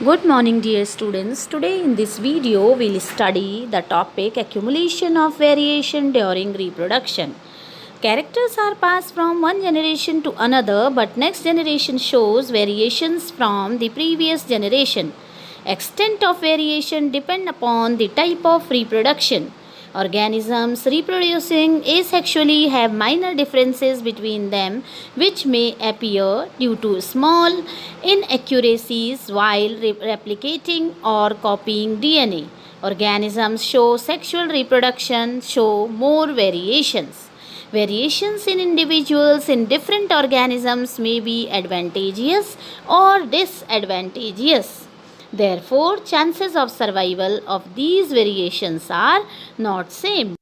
Good morning, dear students. Today in this video we'll study the topic accumulation of variation during reproduction. Characters are passed from one generation to another, but next generation shows variations from the previous generation. Extent of variation depend upon the type of reproduction. Organisms reproducing asexually have minor differences between them which may appear due to small inaccuracies while replicating or copying DNA. Organisms show sexual reproduction show more variations. Variations in individuals in different organisms may be advantageous or disadvantageous. Therefore, chances of survival of these variations are not same.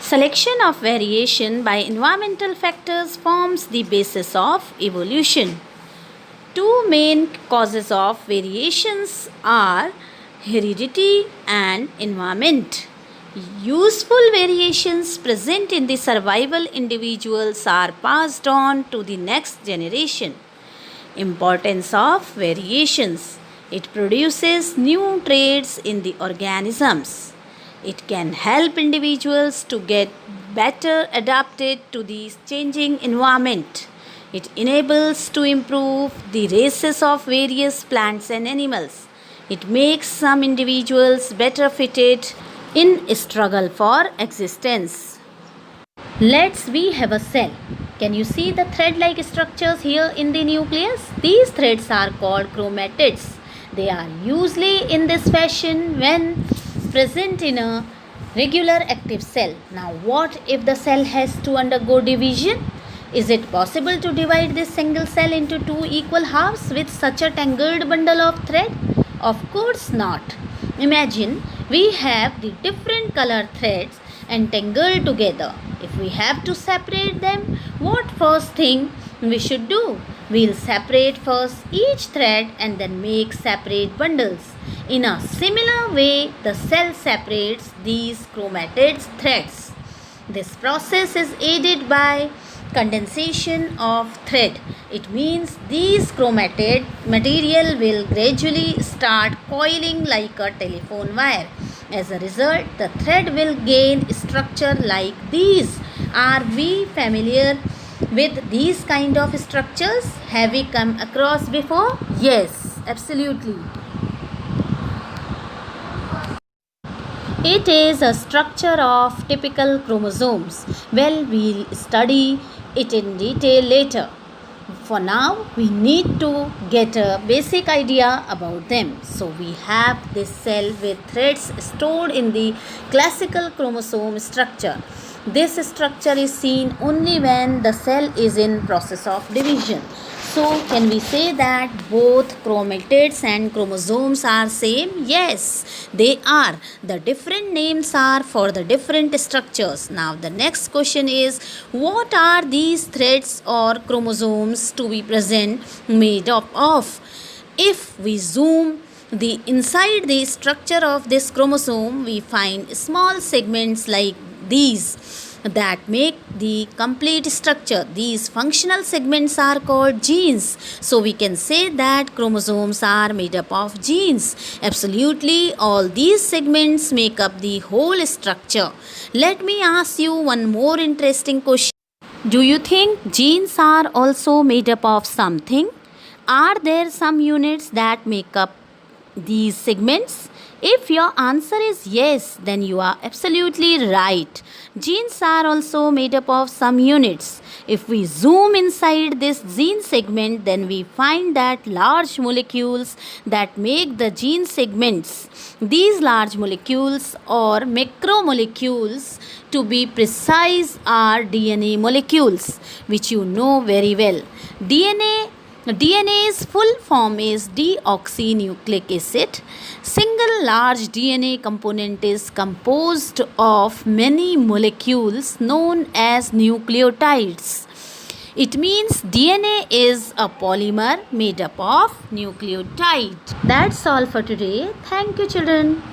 Selection of variation by environmental factors forms the basis of evolution. Two main causes of variations are heredity and environment. Useful variations present in the survival individuals are passed on to the next generation. Importance of variations. It produces new traits in the organisms. It can help individuals to get better adapted to the changing environment. It enables to improve the races of various plants and animals. It makes some individuals better fitted in struggle for existence. We have a cell. Can you see the thread-like structures here in the nucleus? These threads are called chromatids. They are usually in this fashion when present in a regular active cell. Now, what if the cell has to undergo division? Is it possible to divide this single cell into two equal halves with such a tangled bundle of thread? Of course not. Imagine we have the different color threads entangled together. If we have to separate them, what first thing we should do? We'll separate first each thread and then make separate bundles. In a similar way, the cell separates these chromatid threads. This process is aided by condensation of thread. It means these chromatid material will gradually start coiling like a telephone wire. As a result, the thread will gain structure like these. Are we familiar with these kind of structures? Have we come across before? Yes, absolutely. It is a structure of typical chromosomes. Well, we'll study it in detail later. For now, we need to get a basic idea about them. So, we have this cell with threads stored in the classical chromosome structure. This structure is seen only when the cell is in process of division. So, can we say that both chromatids and chromosomes are same? Yes, they are. The different names are for the different structures. Now, the next question is, what are these threads or chromosomes to be present made up of? If we zoom the inside the structure of this chromosome, we find small segments like these that make the complete structure. These functional segments are called genes. So we can say that chromosomes are made up of genes. Absolutely, all these segments make up the whole structure. Let me ask you one more interesting question. Do you think genes are also made up of something? Are there some units that make up these segments? If your answer is yes, then you are absolutely right. Genes are also made up of some units. If we zoom inside this gene segment, then we find that large molecules that make the gene segments. These large molecules or macromolecules, to be precise, are DNA molecules, which you know very well. DNA's full form is deoxynucleic acid. Single large DNA component is composed of many molecules known as nucleotides. It means DNA is a polymer made up of nucleotide. That's all for today. Thank you, children.